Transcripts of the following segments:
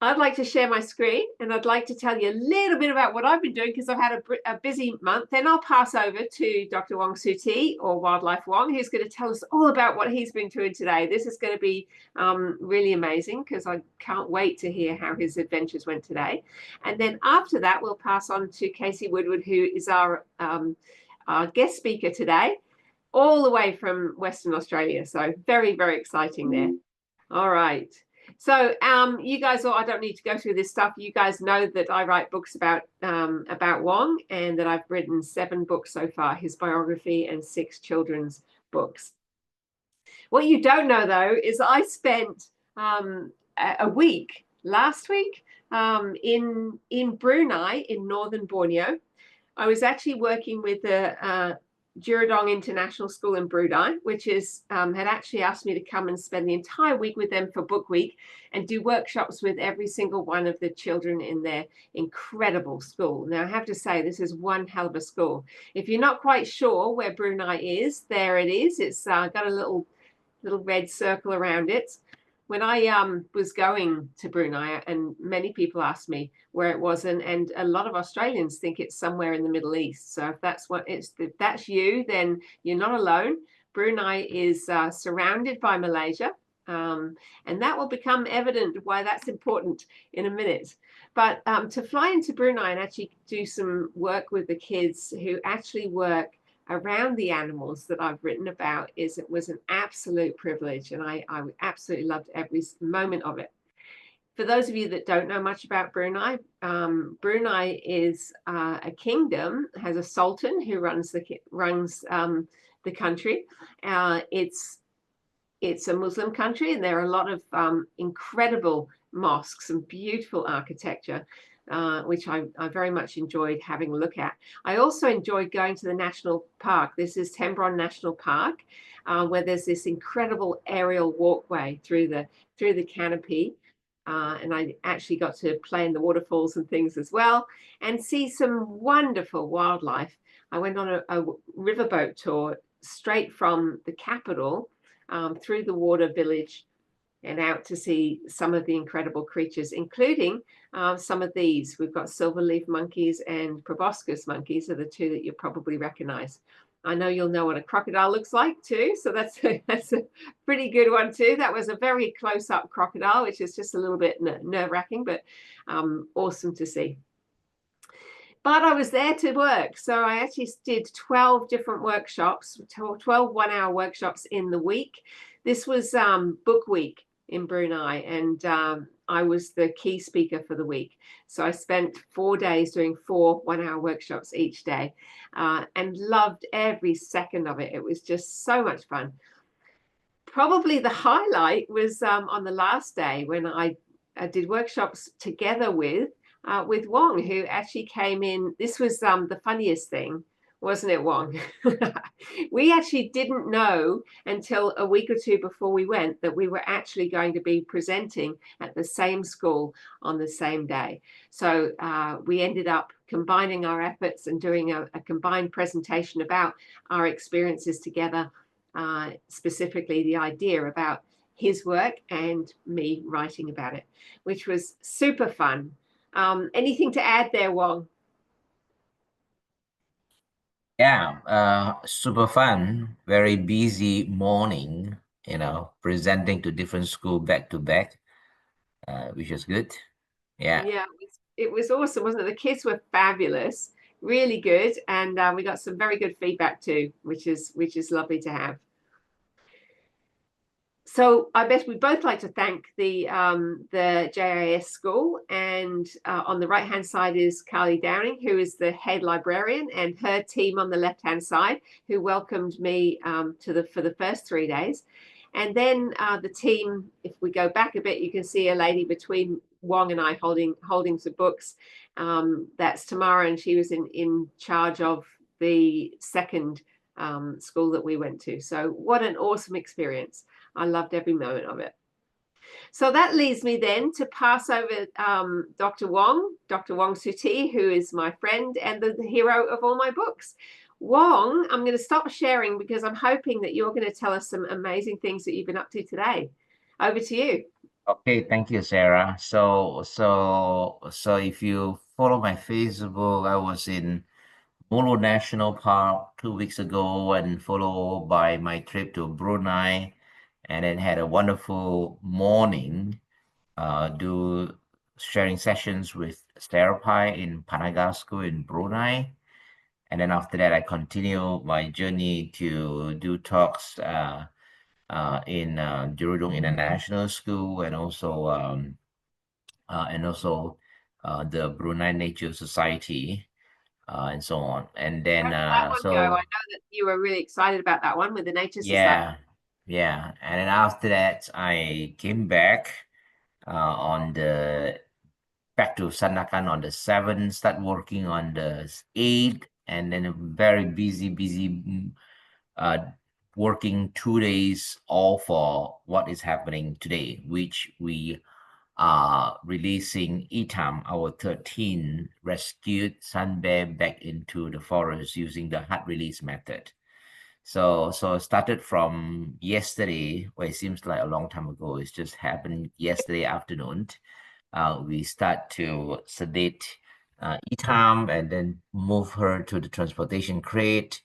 I'd like to share my screen and I'd like to tell you a little bit about what I've been doing because I've had a busy month. Then I'll pass over to Dr. Wong Suti, or Wildlife Wong, who's going to tell us all about what he's been doing today. This is going to be really amazing because I can't wait to hear how his adventures went today. And then after that, we'll pass on to Casey Woodward, who is our guest speaker today, all the way from Western Australia. So very, very exciting there. All right. So you guys I don't need to go through this stuff. You guys know that I write books about Wong, and that I've written 7 books so far, his biography and 6 children's books. What you don't know, though, is I spent a week last week in Brunei, in northern Borneo. I was actually working with the Juradong International School in Brunei, which is had actually asked me to come and spend the entire week with them for Book Week and do workshops with every single one of the children in their incredible school. Now, I have to say, this is one hell of a school. If you're not quite sure where Brunei is, there it is. It's got a little red circle around it. When I was going to Brunei, and many people asked me where it was, and a lot of Australians think it's somewhere in the Middle East. So if that's you, then you're not alone. Brunei is surrounded by Malaysia, and that will become evident why that's important in a minute. But to fly into Brunei and actually do some work with the kids who actually work around the animals that I've written about was an absolute privilege, and I absolutely loved every moment of it. For those of you that don't know much about Brunei, Brunei is a kingdom, has a sultan who runs the country. It's a Muslim country, and there are a lot of incredible mosques and beautiful architecture, which I very much enjoyed having a look at. I also enjoyed going to the national park. This is Tembron National Park, where there's this incredible aerial walkway through the canopy. And I actually got to play in the waterfalls and things as well, and see some wonderful wildlife. I went on a riverboat tour straight from the capital through the water village and out to see some of the incredible creatures, including some of these. We've got silverleaf monkeys and proboscis monkeys are the 2 that you probably recognize. I know you'll know what a crocodile looks like too, so that's a pretty good one too. That was a very close-up crocodile, which is just a little bit nerve-wracking, but awesome to see. But I was there to work, so I actually did 12 different workshops, 12 one-hour workshops in the week. This was Book Week in Brunei, and I was the key speaker for the week. So I spent 4 days doing 4 one-hour workshops each day, and loved every second of it. It was just so much fun. Probably the highlight was on the last day when I did workshops together with Wong, who actually came in. This was the funniest thing, wasn't it, Wong? We actually didn't know until a week or 2 before we went that we were actually going to be presenting at the same school on the same day. So we ended up combining our efforts and doing a combined presentation about our experiences together, specifically the idea about his work and me writing about it, which was super fun. Anything to add there, Wong? Yeah, super fun. Very busy morning, presenting to different school back to back, which was good. Yeah. Yeah, it was awesome, wasn't it? The kids were fabulous, really good, and we got some very good feedback too, which is lovely to have. So I bet we both like to thank the JIS school, and on the right hand side is Carly Downing, who is the head librarian, and her team on the left hand side, who welcomed me for the first 3 days. And then the team, if we go back a bit, you can see a lady between Wong and I holding some books. That's Tamara, and she was in charge of the second school that we went to. So what an awesome experience. I loved every moment of it. So that leads me then to pass over Dr. Wong Suti, who is my friend and the hero of all my books. Wong, I'm going to stop sharing because I'm hoping that you're going to tell us some amazing things that you've been up to today. Over to you. Okay, thank you, Sarah. So if you follow my Facebook, I was in Molo National Park 2 weeks ago, and followed by my trip to Brunei, and then had a wonderful morning, do sharing sessions with Serapai in Panagar School in Brunei. And then after that, I continue my journey to do talks in Jurudong International School, and also the Brunei Nature Society, and so on. And How then did that one go? I so know that you were really excited about that one with the Nature Society. yeah, yeah. And then after that, I came back on the back to Sandakan on the 7th, start working on the 8th, and then a very busy, uh, working 2 days all for what is happening today, which we are releasing Itam, our 13 rescued sun bear, back into the forest using the hard release method. So it started from yesterday. Well, it seems like a long time ago. It's just happened yesterday afternoon. We start to sedate Itam and then move her to the transportation crate.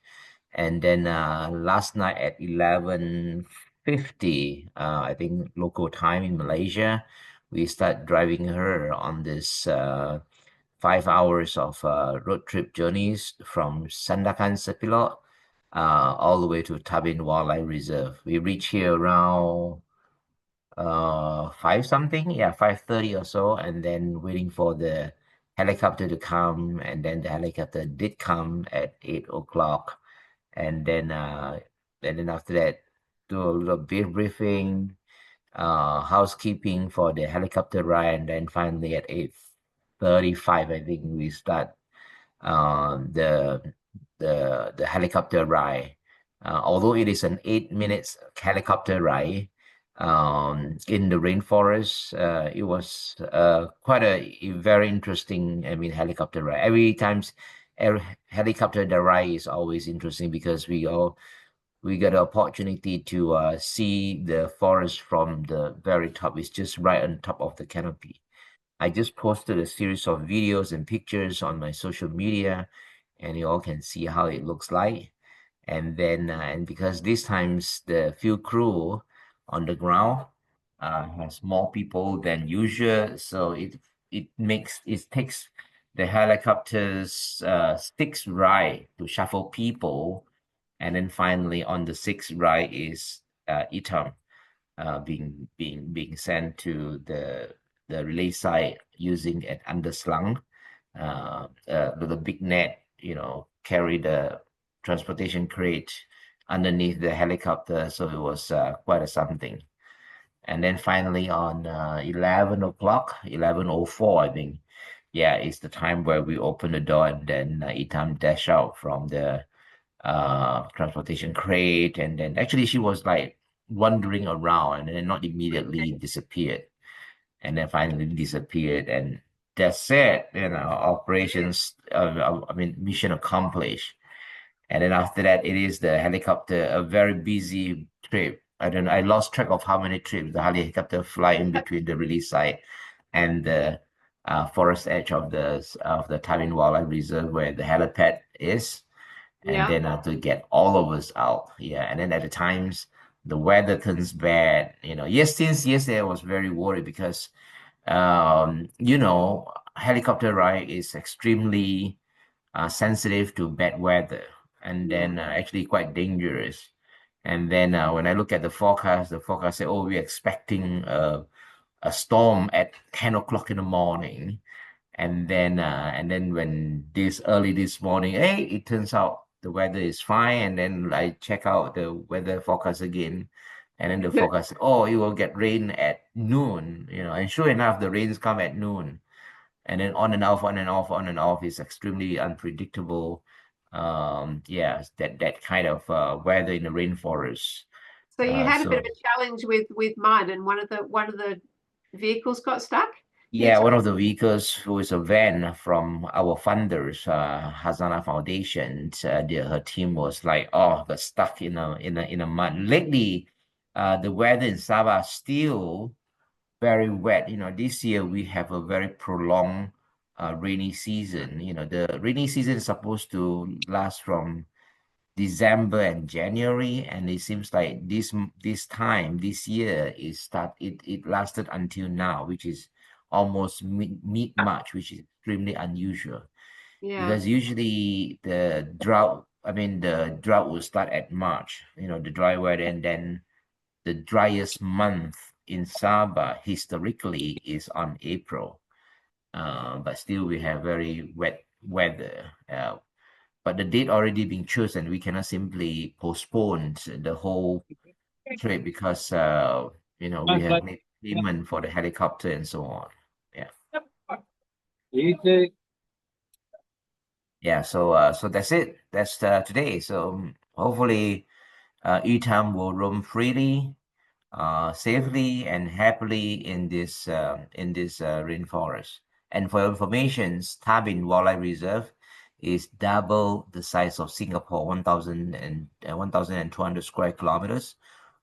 And then last night at 11:50, I think local time in Malaysia, we start driving her on this 5 hours of road trip journeys from Sandakan Sepilok all the way to Tabin Wildlife Reserve. We reach here around five something, yeah, 5:30 or so, and then waiting for the helicopter to come, and then the helicopter did come at 8 o'clock, and then after that, do a little bit briefing, housekeeping for the helicopter ride, and then finally at 8:35, I think we start the the helicopter ride. Although it is an 8 minutes helicopter ride in the rainforest, it was quite a very interesting, I mean, helicopter ride. Every helicopter ride is always interesting because we get the opportunity to see the forest from the very top. It's just right on top of the canopy. I just posted a series of videos and pictures on my social media, and you all can see how it looks like. And then, and because these times the field crew on the ground has more people than usual, so it takes the helicopters 6 ride to shuffle people, and then finally on the 6th ride is Itam being sent to the relay site using an underslung with a big net, carry the transportation crate underneath the helicopter. So it was quite a something. And then finally on 11 o'clock, 11:04, I think, yeah, it's the time where we open the door, and then Itam dash out from the transportation crate. And then actually she was like wandering around and then not immediately disappeared, and then finally disappeared, and that's it, operations, I mean, mission accomplished. And then after that, it is the helicopter, a very busy trip. I don't know, I lost track of how many trips the helicopter fly in between the release site and the forest edge of the Taiwan Wildlife Reserve where the helipad is, and Yeah. then to get all of us out. Yeah, and then at the times the weather turns bad. Yes, since yesterday I was very worried because helicopter ride is extremely sensitive to bad weather, and Yeah. then actually quite dangerous. And then when I look at the forecast say, oh, we're expecting a storm at 10 o'clock in the morning. And then when early this morning, hey, it turns out the weather is fine. And then I check out the weather forecast again. And then the forecast, oh, it will get rain at noon, and sure enough, the rains come at noon. And then on and off, on and off, on and off is extremely unpredictable. Yeah, that kind of weather in the rainforest. So you had a bit of So a challenge with mud, and one of the vehicles got stuck. Can you yeah, tell? one of the vehicles who is a van from our funders, Hazana Foundation, her team was like, oh, got stuck in a mud. Lately, the weather in Sabah still very wet. This year we have a very prolonged rainy season. The rainy season is supposed to last from December and January, and it seems like this year it lasted until now, which is almost mid March, which is extremely unusual Yeah. because usually the drought will start at March, the dry weather, and then the driest month in Sabah historically is on April. But still we have very wet weather. But the date already been chosen. We cannot simply postpone the whole trip because we have made payment for the helicopter and so on. Yeah. Yeah, so that's it. That's today. So hopefully Etam will roam freely, safely and happily in this rainforest. And for your information, Tabin Wildlife Reserve is double the size of Singapore, 1,200 square kilometers,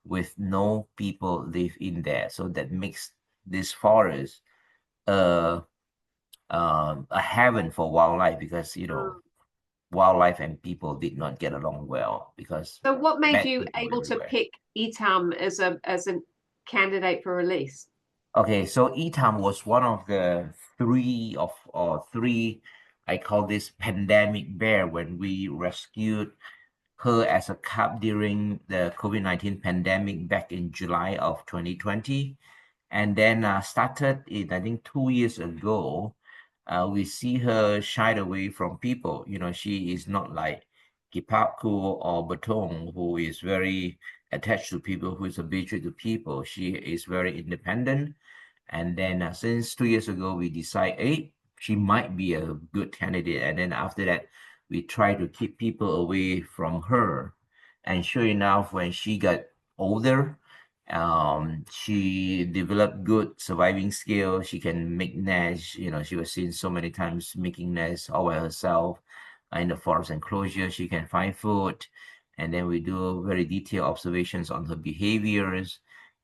with no people live in there. So that makes this forest uh, a heaven for wildlife because Mm. wildlife and people did not get along well because So what made bad you people able to everywhere. pick Etam as a candidate for release? Okay, so Etam was one of the three, I call this pandemic bear when we rescued her as a cub during the COVID-19 pandemic back in July of 2020. And then started in, I think, 2 years ago. We see her shied away from people. She is not like Kipaku or Batong, who is very attached to people, who is habituated to people. She is very independent. And then since 2 years ago, we decide, hey, she might be a good candidate. And then after that, we try to keep people away from her. And sure enough, when she got older, she developed good surviving skills. She can make nests. She was seen so many times making nests all by herself in the forest enclosure. She can find food. And then we do very detailed observations on her behaviors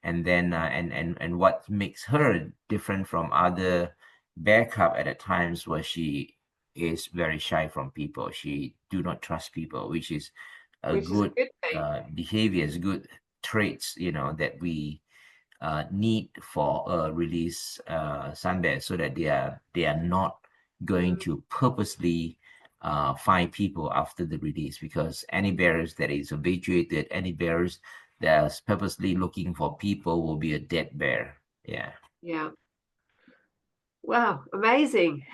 and then and what makes her different from other bear cub at the times where she is very shy from people. She do not trust people, which is a Which is a good good thing. behaviors, good traits, that we need for a release sun bear, so that they are not going Mm. to purposely find people after the release, because any bears that is habituated, any bears that's purposely looking for people will be a dead bear. Yeah. Yeah. Wow, amazing.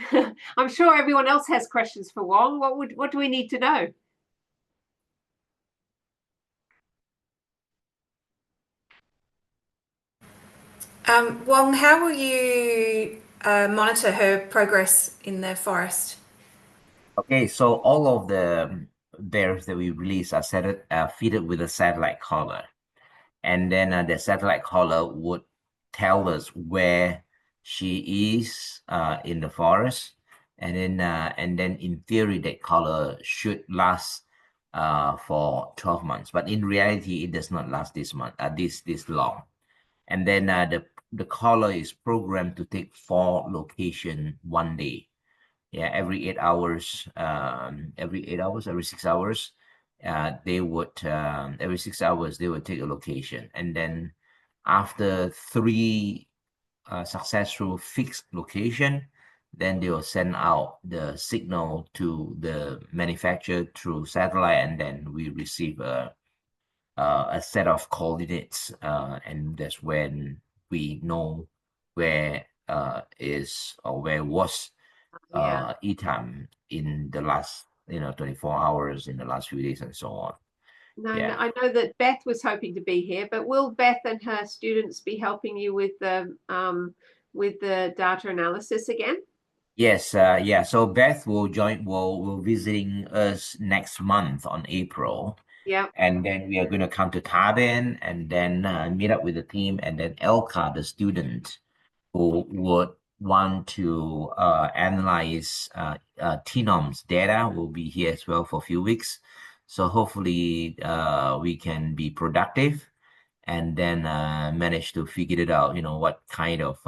I'm sure everyone else has questions for Wong. What do we need to know? Wong, how will you monitor her progress in the forest? Okay, so all of the bears that we release are fitted with a satellite collar. And then the satellite collar would tell us where she is in the forest, and then in theory that collar should last for 12 months, but in reality it does not last this long. And then the collar is programmed to take 4 locations one day. Yeah, every 8 hours, every 6 hours, every 6 hours they would take a location, and then after 3 successful fixed location, then they will send out the signal to the manufacturer through satellite, and then we receive a set of coordinates, and that's when we know where is or where was Yeah. Etam in the last 24 hours, in the last few days, and so on. No, no, Yeah. I know that Beth was hoping to be here, but will Beth and her students be helping you with the data analysis again? Yes, yeah. So Beth will visiting us next month on April, Yeah. and then we are going to come to Tabin and then meet up with the team, and then Elka, the student who would want to analyze Tenom's data, will be here as well for a few weeks. So hopefully we can be productive and then managed to figure it out, what kind of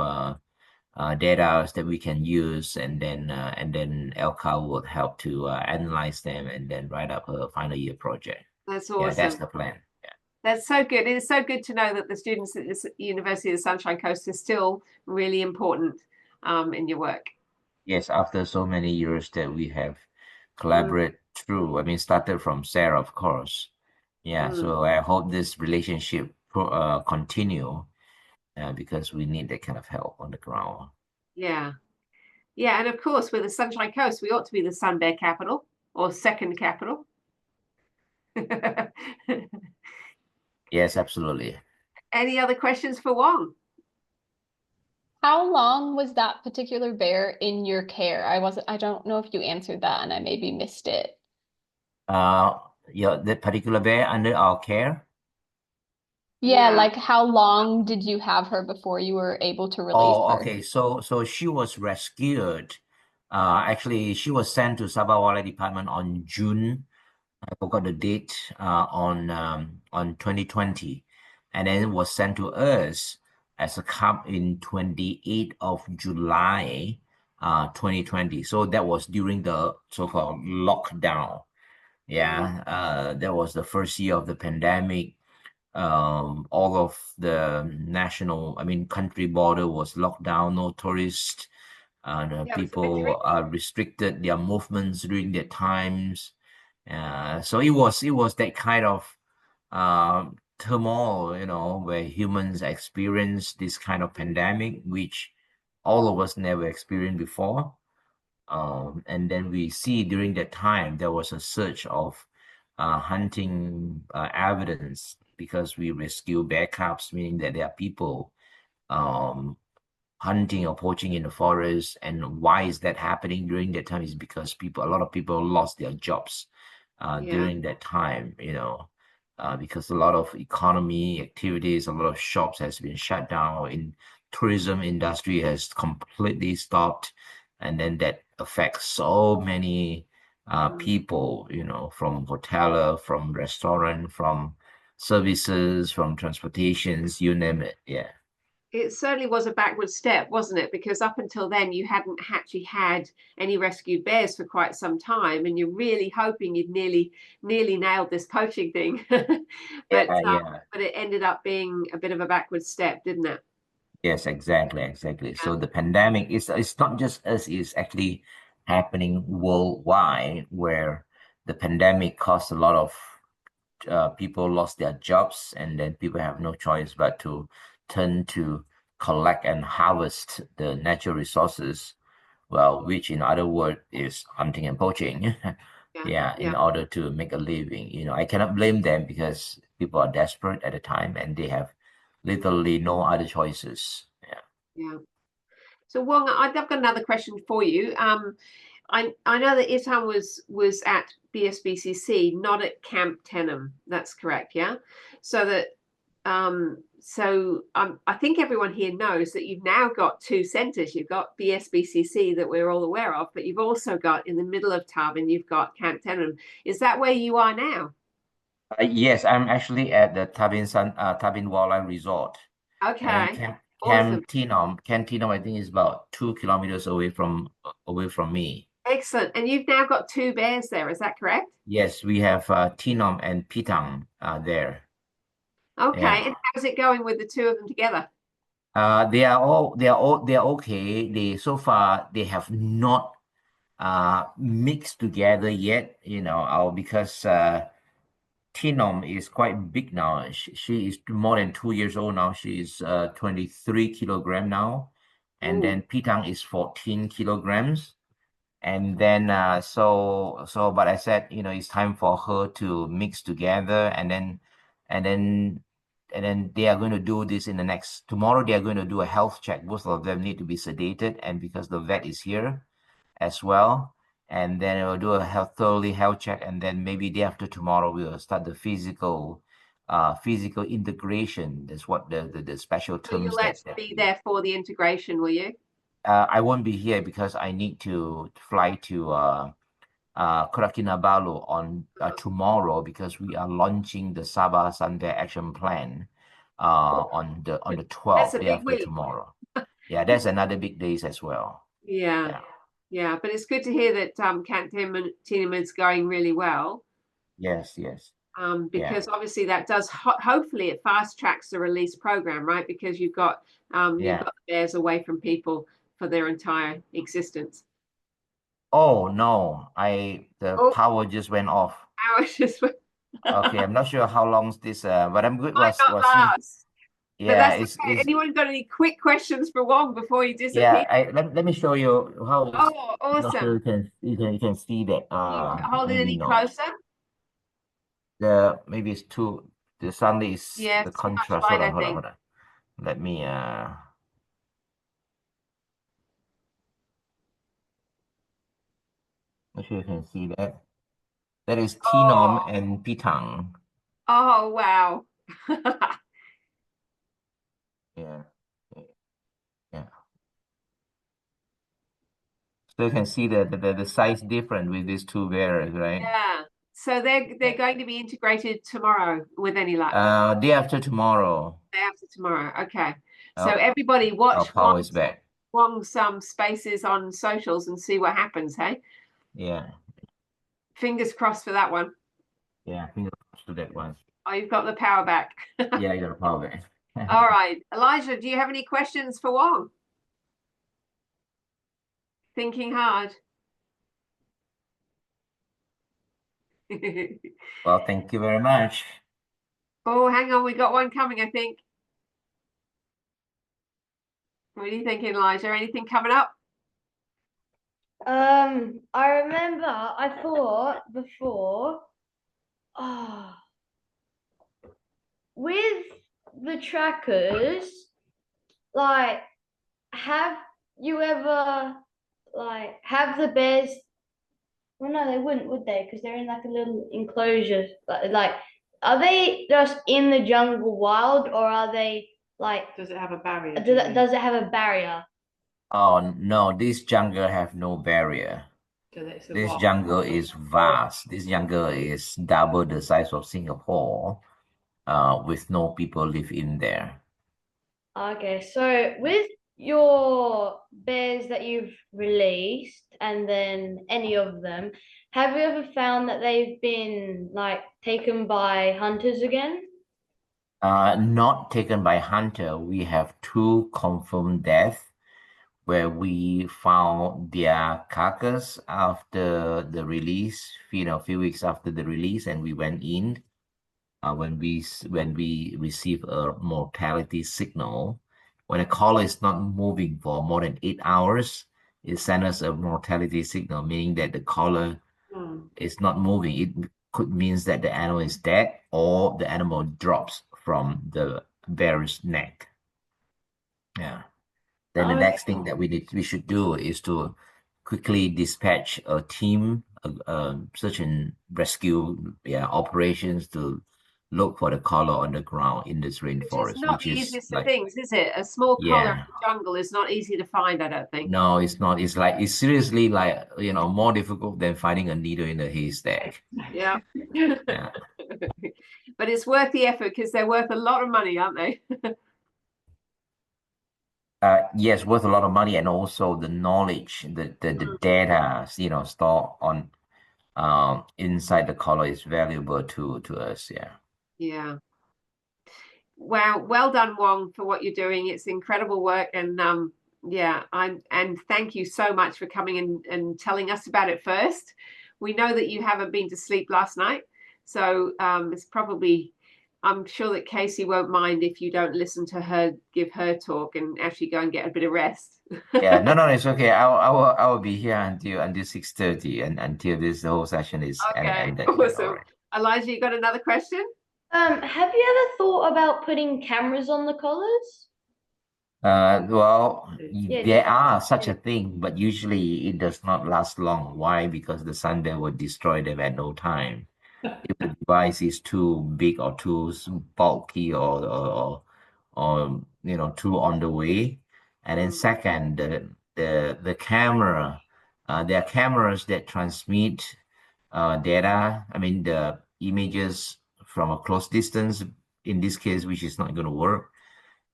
data that we can use, and then Elka would help to analyze them and then write up a final year project. That's Yeah, that's awesome. the plan. Yeah. That's so good. It is so good to know that the students at this University of the Sunshine Coast are still really important in your work. Yes, after so many years that we have collaborated through, I mean, started from Sarah, of course. Yeah, so I hope this relationship continue because we need that kind of help on the ground. Yeah. Yeah. And of course, with the Sunshine Coast, we ought to be the Sun Bear capital or second capital. Yes, absolutely. Any other questions for Wong? How long was that particular bear in your care? I don't know if you answered that and I maybe missed it. The particular bear under our care. Yeah, Yeah. like how long did you have her before you were able to release Oh, her? okay. So she was rescued. Actually, she was sent to Sabah Wildlife Department on June. I forgot the date. On 2020, and then was sent to us as a cub in 28th of July, 2020. So that was during the so-called lockdown. Yeah, that was the first year of the pandemic. All of the country border was locked down, no tourists, and Yeah, it was a bit people tricky. restricted their movements during their times. So it was that kind of turmoil, where humans experience this kind of pandemic, which all of us never experienced before. And then we see during that time there was a search of hunting evidence because we rescue bear cubs, meaning that there are people um, hunting or poaching in the forest. And why is that happening during that time is because a lot of people lost their jobs Yeah. during that time, because a lot of economy activities, a lot of shops has been shut down, in tourism industry has completely stopped, and then that affects so many people, from hoteler, from restaurant, from services, from transportations, you name it. Yeah. It certainly was a backward step, wasn't it? Because up until then, you hadn't actually had any rescued bears for quite some time, and you're really hoping you'd nearly nailed this poaching thing. but Yeah. but it ended up being a bit of a backward step, didn't it? Yes, exactly. Yeah. So the pandemic is, it's not just us, it's actually happening worldwide, where the pandemic caused a lot of people lost their jobs, and then people have no choice but to turn to collect and harvest the natural resources, well, which in other words is hunting and poaching. Yeah. Yeah, in Yeah. order to make a living. I cannot blame them because people are desperate at the time and they have literally no other choices. Yeah. Yeah. So Wong, I've got another question for you. I know that Itan was at BSBCC, not at Camp Tenham. That's correct, yeah. So that I think everyone here knows that you've now got two centres. You've got BSBCC that we're all aware of, but you've also got in the middle of Tarbin, you've got Camp Tenham. Is that where you are now? Yes, I'm actually at the Tabin Wildlife Resort, and then Okay, Camp awesome, Tinom, I think is about 2 kilometers away from me. excellent. And you've now got two bears there. Is that correct? Yes, we have Tinom and Pitang there. Okay, Yeah. and how's it going with the two of them together? They're okay. So far they have not mixed together yet, because Tinom is quite big now. She is more than 2 years old now. She is 23 kilogram now, and Ooh, then Pitang is 14 kilograms. And then but I said, it's time for her to mix together, and then they are going to do this in the next tomorrow. They are going to do a health check. Both of them need to be sedated, and because the vet is here as well, and then we'll do a thoroughly health check, and then maybe day after tomorrow we'll start the physical integration. That's what the special so terms you'll that actually be there for the integration, will you? I won't be here because I need to fly to Kinabalu on tomorrow, because we are launching the Sabah Sunday Action Plan on the That's 12th, a day big after week. tomorrow. Yeah, that's another big days as well. Yeah, Yeah. but it's good to hear that Camp Tieneman's going really well. Yes. Because obviously that does hopefully it fast tracks the release program, right? Because you've got the bears away from people for their entire existence. Oh no, the power just went off. Power just went. Okay, I'm not sure how long this but I'm good Might not last. But yeah, that's okay. Anyone got any quick questions for Wong before he disappears? Yeah, let me show you how it's awesome. sure you can see that Hold it any closer? Maybe it's too the sunlight is the contrast. Light, Hold on. Let me not sure you can see that. That is Tinom and Pitang. Oh wow. Yeah. So you can see the size different with these two bears, right? Yeah. So they're going to be integrated tomorrow with any luck. Day after tomorrow. Day after tomorrow. Okay. So everybody watch power is back. Wong's spaces on socials and see what happens, hey? Yeah. Fingers crossed for that one. Yeah, fingers crossed for that one. Oh, you've got the power back. Yeah, you got the power back. All right. Elijah, do you have any questions for Wong? Thinking hard. Well, thank you very much. Oh, hang on. We got one coming, I think. What are you thinking, Elijah? Anything coming up? I remember I thought before, with the trackers, like, have you ever, like, have the bears, well, no, they wouldn't, would they? Because they're in like a little enclosure. Like, are they just in the jungle wild, or are they like? Does it have a barrier? Does it have a barrier? Oh no, this jungle have no barrier. This jungle is vast. This jungle is double the size of Singapore, with no people live in there. Okay, so with your bears that you've released, and then any of them, have you ever found that they've been like taken by hunters again? Not taken by hunter. We have 2 confirmed deaths where we found their carcass after the release, a few weeks after the release, and we went in. When we receive a mortality signal, when a caller is not moving for more than 8 hours, it sends us a mortality signal, meaning that the caller is not moving. It could means that the animal is dead or the animal drops from the bear's neck. Yeah. Then the next thing that we should do is to quickly dispatch a team, search and rescue operations to look for the collar on the ground in this rainforest. It's not the easiest of things, is it? A small collar in the jungle is not easy to find, I don't think. No, it's not. It's seriously like, more difficult than finding a needle in a haystack. Yeah. Yeah. But it's worth the effort because they're worth a lot of money, aren't they? Yes, worth a lot of money, and also the knowledge, the data, stored on inside the collar is valuable to us. Yeah. Yeah. Wow, well done, Wong, for what you're doing. It's incredible work, and and thank you so much for coming in and telling us about it first. We know that you haven't been to sleep last night, so it's probably, I'm sure that Casey won't mind if you don't listen to her give her talk and actually go and get a bit of rest. Yeah, no, it's okay. I will be here until 6:30 and until this whole session is ended. Awesome. All right. Elijah, you got another question? Have you ever thought about putting cameras on the collars? Well, there are such a thing, but usually it does not last long. Why? Because the sunbear will destroy them at no time. If the device is too big or too bulky or too on the way. And then second, the camera, there are cameras that transmit data. I mean, the images from a close distance in this case, which is not going to work.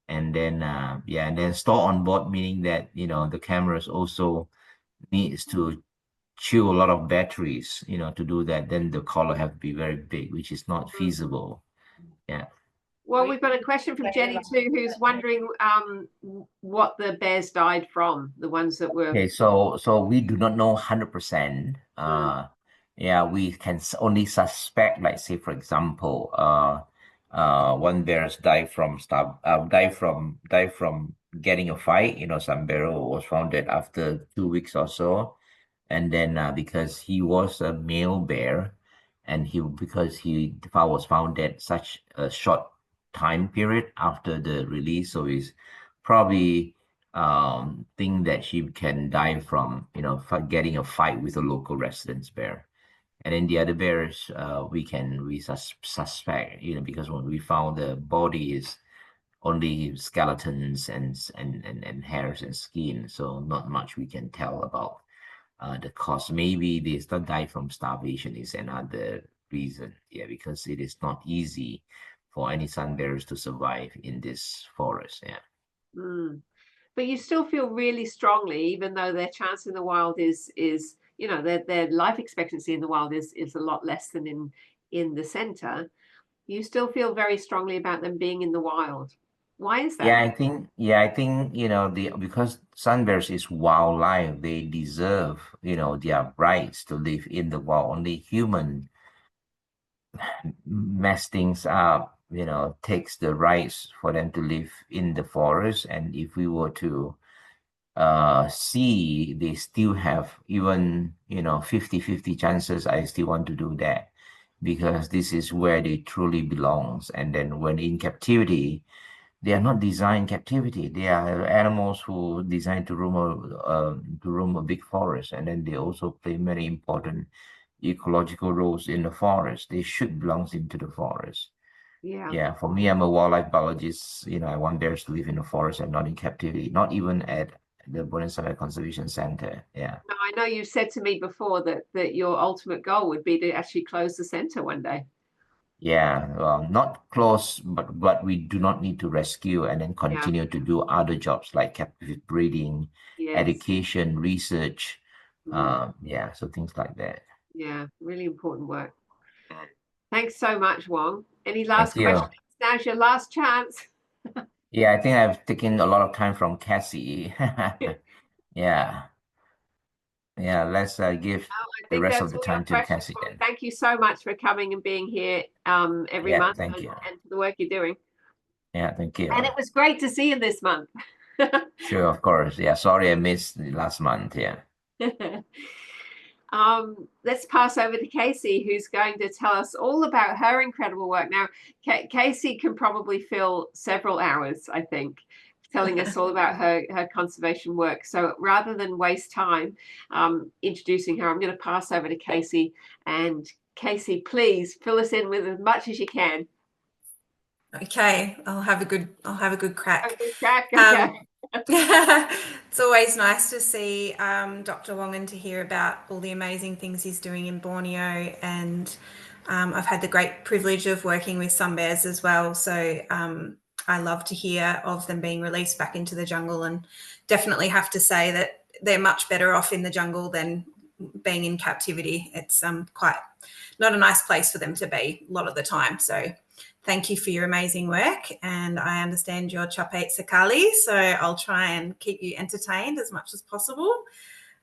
And then, yeah, and then store on board, meaning that, you know, the cameras also needs to chew a lot of batteries, you know, to do that. Then the collar have to be very big, which is not feasible. Yeah. Well, we've got a question from Jenny too, who's wondering what the bears died from, the ones that were. Okay, so we do not know 100%. Yeah, we can only suspect, like say for example, one bears die from getting a fight. You know, some bear was found dead after 2 weeks or so, and then because he was a male bear, and because he was found dead such a short time period after the release, so he's probably think that she can die from, you know, getting a fight with a local residence bear. And then the other bears, we suspect, you know, because when we found the body is only skeletons and hairs and skin, so not much we can tell about the cause. Maybe they still die from starvation is another reason. Yeah, because it is not easy for any sun bears to survive in this forest. Yeah. But you still feel really strongly, even though their chance in the wild is you know, their life expectancy in the wild is a lot less than in the center. You still feel very strongly about them being in the wild. Why is that? Yeah, I think, you know, because sun bears is wildlife, they deserve, you know, their rights to live in the wild. Only human mess things up, you know, takes the rights for them to live in the forest. And if we were to see, they still have even, you know, 50-50 chances, I still want to do that, because this is where they truly belongs. And then when in captivity, they are not designed captivity. They are animals who designed to roam a big forest, and then they also play many important ecological roles in the forest. They should belong into the forest. Yeah, for me, I'm a wildlife biologist. You know, I want bears to live in the forest and not in captivity, not even at the Wildlife Conservation Center. Yeah. Now, I know you said to me before that your ultimate goal would be to actually close the center one day. Yeah, well, not close, but we do not need to rescue and then continue to do other jobs like captive breeding, education, research. Yeah, so things like that. Yeah, really important work. Thanks so much, Wong. Any last questions? Now's your last chance. Yeah, I think I've taken a lot of time from Cassie. Yeah. Yeah, let's give the rest of the time to Cassie then. Thank you so much for coming and being here every month thank you. and for the work you're doing. Yeah, thank you. And it was great to see you this month. Sure, of course. Yeah, sorry I missed last month. Yeah. Let's pass over to Casey, who's going to tell us all about her incredible work. Now, Casey can probably fill several hours, I think, telling us all about her conservation work. So rather than waste time introducing her, I'm going to pass over to Casey. And Casey, please fill us in with as much as you can. Okay, I'll have a good crack. A good crack. Okay. It's always nice to see Dr. Wong and to hear about all the amazing things he's doing in Borneo, and I've had the great privilege of working with some bears as well, so I love to hear of them being released back into the jungle, and definitely have to say that they're much better off in the jungle than being in captivity. It's quite not a nice place for them to be a lot of the time, so thank you for your amazing work, and I understand you're Chapate Sakali, so I'll try and keep you entertained as much as possible.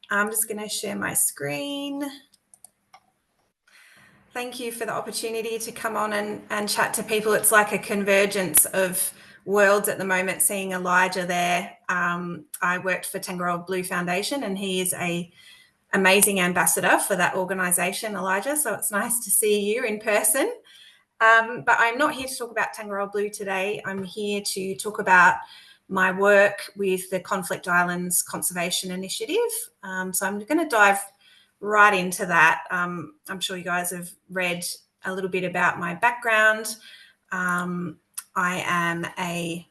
I'm just going to share my screen. Thank you for the opportunity to come on and chat to people. It's like a convergence of worlds at the moment, seeing Elijah there. I worked for Tangaroa Blue Foundation, and he is an amazing ambassador for that organisation, Elijah, so it's nice to see you in person. But I'm not here to talk about Tangaroa Blue today. I'm here to talk about my work with the Conflict Islands Conservation Initiative. So I'm going to dive right into that. I'm sure you guys have read a little bit about my background. I am a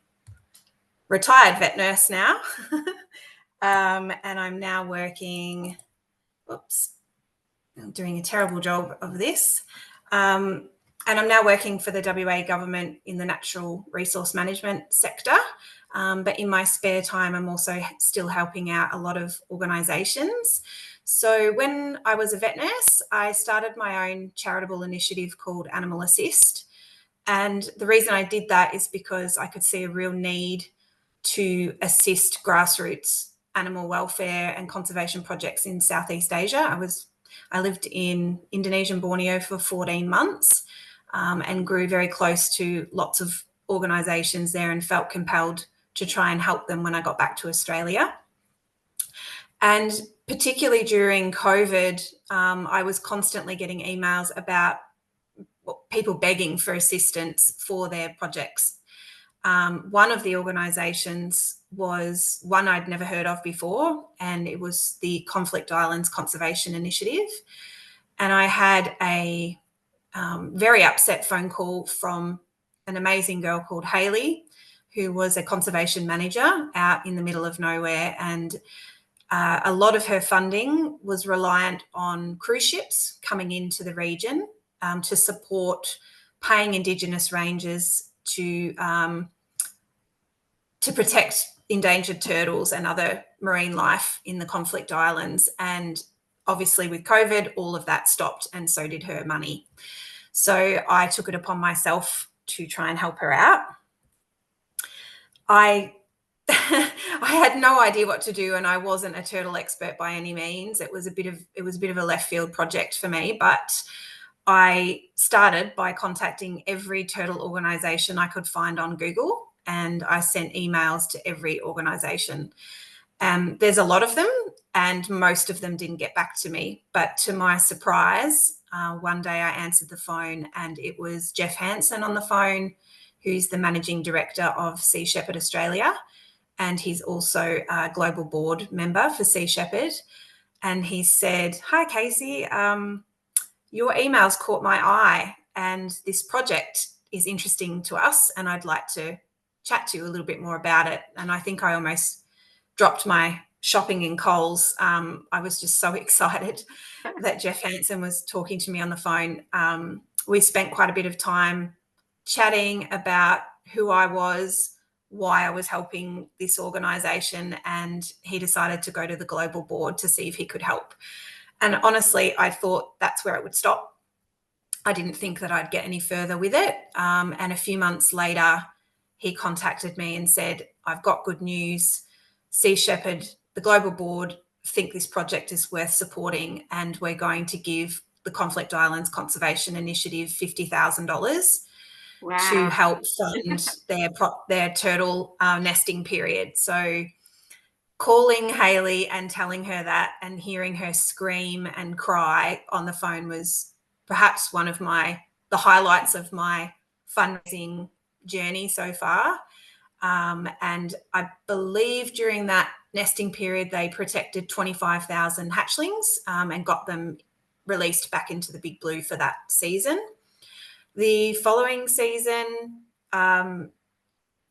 retired vet nurse now, and I'm now working, I'm doing a terrible job of this. I'm now working for the WA government in the natural resource management sector. But in my spare time, I'm also still helping out a lot of organisations. So when I was a vet nurse, I started my own charitable initiative called Animal Assist. And the reason I did that is because I could see a real need to assist grassroots animal welfare and conservation projects in Southeast Asia. I lived in Indonesia and Borneo for 14 months and grew very close to lots of organisations there and felt compelled to try and help them when I got back to Australia. And particularly during COVID, I was constantly getting emails about people begging for assistance for their projects. One of the organisations was one I'd never heard of before, and it was the Conflict Islands Conservation Initiative. And I had a very upset phone call from an amazing girl called Hayley, who was a conservation manager out in the middle of nowhere. And a lot of her funding was reliant on cruise ships coming into the region to support paying Indigenous rangers to protect endangered turtles and other marine life in the conflict islands. And obviously with COVID, all of that stopped, and so did her money. So I took it upon myself to try and help her out. I had no idea what to do, and I wasn't a turtle expert by any means. It was a bit of a left field project for me, but I started by contacting every turtle organisation I could find on Google, and I sent emails to every organisation. There's a lot of them, and most of them didn't get back to me. But to my surprise, one day I answered the phone, and it was Jeff Hansen on the phone, who's the managing director of Sea Shepherd Australia, and he's also a global board member for Sea Shepherd. And he said, "Hi, Casey, your emails caught my eye, and this project is interesting to us, and I'd like to chat to you a little bit more about it." And I think I almost dropped my shopping in Coles. I was just so excited that Jeff Hansen was talking to me on the phone. We spent quite a bit of time chatting about who I was, why I was helping this organisation, and he decided to go to the global board to see if he could help. And honestly, I thought that's where it would stop. I didn't think that I'd get any further with it. And a few months later, he contacted me and said, "I've got good news. Sea Shepherd, the global board, think this project is worth supporting, and we're going to give the Conflict Islands Conservation Initiative $50,000 to help fund their turtle nesting period." So calling Hayley and telling her that and hearing her scream and cry on the phone was perhaps one of the highlights of my fundraising journey so far. And I believe during that nesting period, they protected 25,000 hatchlings and got them released back into the Big Blue for that season. The following season,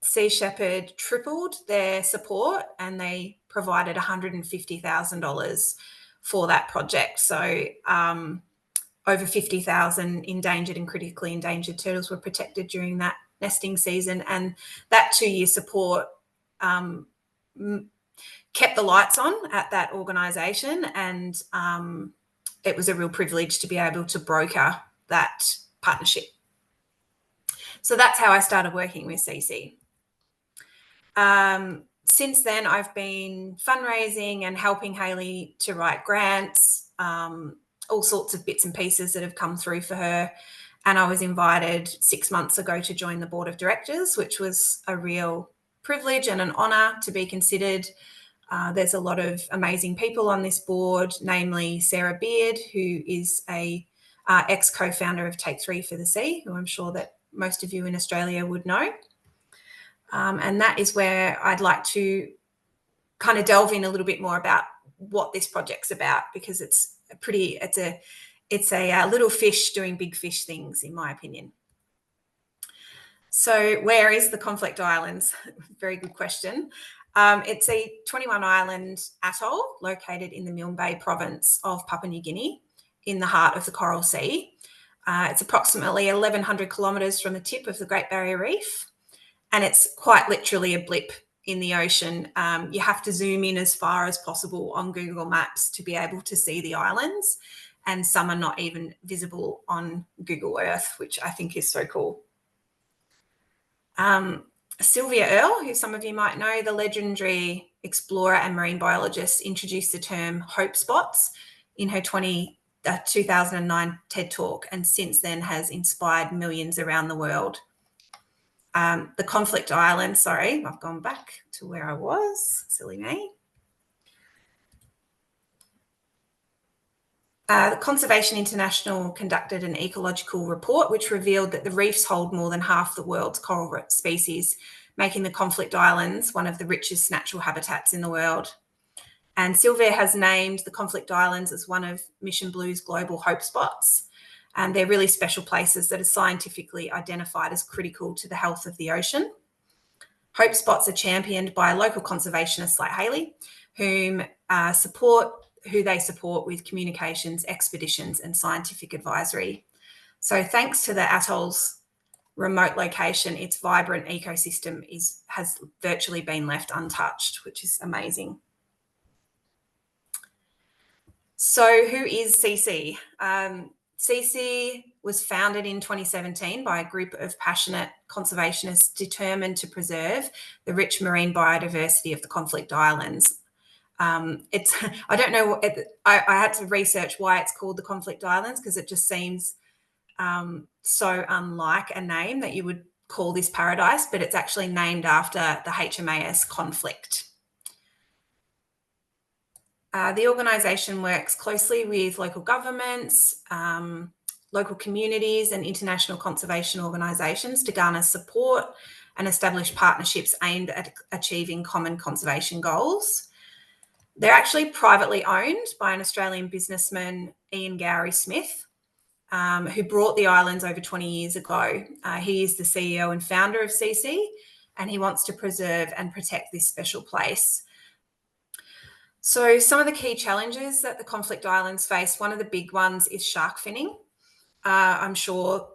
Sea Shepherd tripled their support, and they provided $150,000 for that project. So over 50,000 endangered and critically endangered turtles were protected during that nesting season. And that 2-year support kept the lights on at that organisation, and it was a real privilege to be able to broker that partnership. So that's how I started working with CC. Since then, I've been fundraising and helping Hayley to write grants, all sorts of bits and pieces that have come through for her. And I was invited 6 months ago to join the board of directors, which was a real privilege and an honour to be considered. There's a lot of amazing people on this board, namely Sarah Beard, who is a ex-co-founder of Take 3 for the Sea, who I'm sure that most of you in Australia would know. And that is where I'd like to kind of delve in a little bit more about what this project's about, because it's a little fish doing big fish things, in my opinion. So where is the Conflict Islands? Very good question. It's a 21-island atoll located in the Milne Bay province of Papua New Guinea in the heart of the Coral Sea. It's approximately 1,100 kilometres from the tip of the Great Barrier Reef, and it's quite literally a blip in the ocean. You have to zoom in as far as possible on Google Maps to be able to see the islands, and some are not even visible on Google Earth, which I think is so cool. Sylvia Earle, who some of you might know, the legendary explorer and marine biologist, introduced the term hope spots in her 2009 TED Talk, and since then has inspired millions around the world. The Conflict Islands, sorry, I've gone back to where I was, silly me. The Conservation International conducted an ecological report which revealed that the reefs hold more than half the world's coral species, making the Conflict Islands one of the richest natural habitats in the world. And Sylvia has named the Conflict Islands as one of Mission Blue's global hope spots. And they're really special places that are scientifically identified as critical to the health of the ocean. Hope spots are championed by local conservationists like Hayley, who they support with communications, expeditions, and scientific advisory. So thanks to the atoll's remote location, its vibrant ecosystem has virtually been left untouched, which is amazing. So who is CC? CC was founded in 2017 by a group of passionate conservationists determined to preserve the rich marine biodiversity of the Conflict Islands. I don't know, I had to research why it's called the Conflict Islands, because it just seems so unlike a name that you would call this paradise, but it's actually named after the HMAS Conflict. The organisation works closely with local governments, local communities and international conservation organisations to garner support and establish partnerships aimed at achieving common conservation goals. They're actually privately owned by an Australian businessman, Ian Gowrie Smith, who brought the islands over 20 years ago. He is the CEO and founder of CC, and he wants to preserve and protect this special place. So some of the key challenges that the Conflict Islands face, one of the big ones is shark finning. I'm sure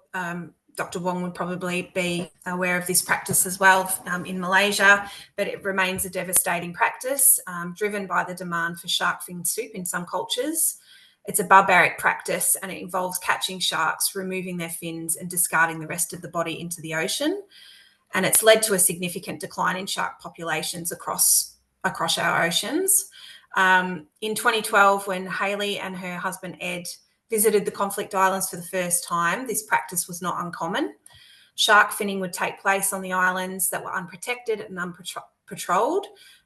Dr. Wong would probably be aware of this practice as well in Malaysia, but it remains a devastating practice driven by the demand for shark fin soup in some cultures. It's a barbaric practice and it involves catching sharks, removing their fins and discarding the rest of the body into the ocean. And it's led to a significant decline in shark populations across our oceans. In 2012, when Hayley and her husband Ed visited the Conflict Islands for the first time, this practice was not uncommon. Shark finning would take place on the islands that were unprotected and unpatrolled,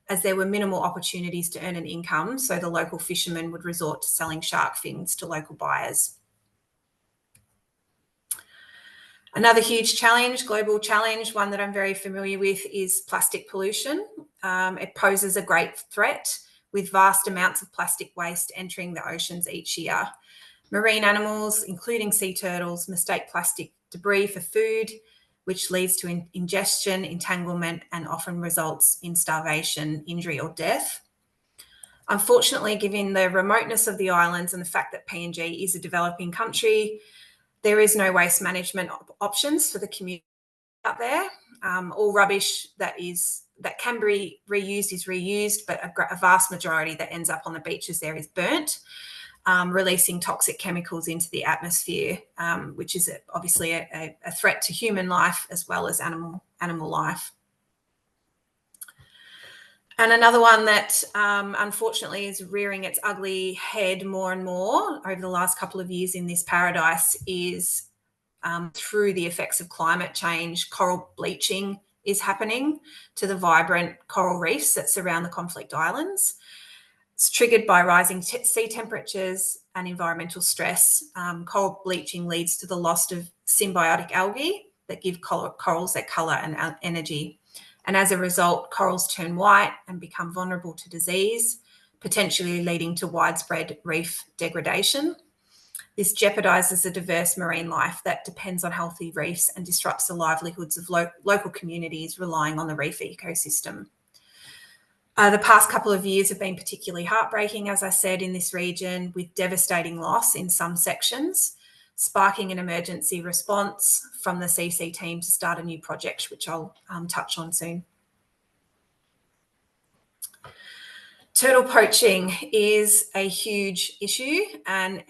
as there were minimal opportunities to earn an income, so the local fishermen would resort to selling shark fins to local buyers. Another huge challenge, global challenge, one that I'm very familiar with, is plastic pollution. It poses a great threat, with vast amounts of plastic waste entering the oceans each year. Marine animals, including sea turtles, mistake plastic debris for food, which leads to ingestion, entanglement, and often results in starvation, injury, or death. Unfortunately, given the remoteness of the islands and the fact that PNG is a developing country, there is no waste management options for the community out there. All rubbish that can be reused is reused, but a vast majority that ends up on the beaches there is burnt, releasing toxic chemicals into the atmosphere, which is obviously a threat to human life as well as animal life. And another one that unfortunately is rearing its ugly head more and more over the last couple of years in this paradise is through the effects of climate change, coral bleaching is happening to the vibrant coral reefs that surround the Conflict Islands. It's triggered by rising sea temperatures and environmental stress. Coral bleaching leads to the loss of symbiotic algae that give corals their colour and energy. And as a result, corals turn white and become vulnerable to disease, potentially leading to widespread reef degradation. This jeopardises the diverse marine life that depends on healthy reefs and disrupts the livelihoods of local communities relying on the reef ecosystem. The past couple of years have been particularly heartbreaking, as I said, in this region, with devastating loss in some sections. sparking an emergency response from the CC team to start a new project, which I'll touch on soon. Turtle poaching is a huge issue, and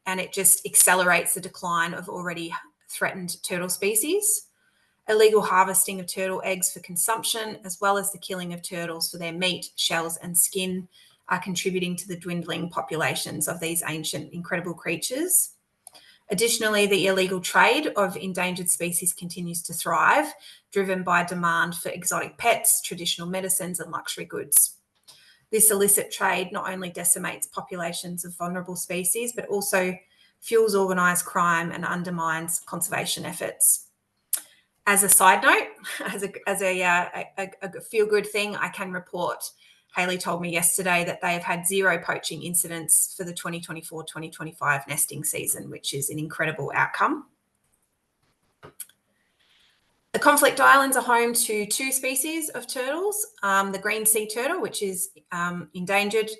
it just accelerates the decline of already threatened turtle species. Illegal harvesting of turtle eggs for consumption, as well as the killing of turtles for their meat, shells, and skin, are contributing to the dwindling populations of these ancient, incredible creatures. Additionally, the illegal trade of endangered species continues to thrive, driven by demand for exotic pets, traditional medicines, and luxury goods. This illicit trade not only decimates populations of vulnerable species, but also fuels organised crime and undermines conservation efforts. As a side note, as a feel-good thing, I can report, Hayley told me yesterday that they have had 0 poaching incidents for the 2024-2025 nesting season, which is an incredible outcome. The Conflict Islands are home to 2 species of turtles, the green sea turtle, which is endangered,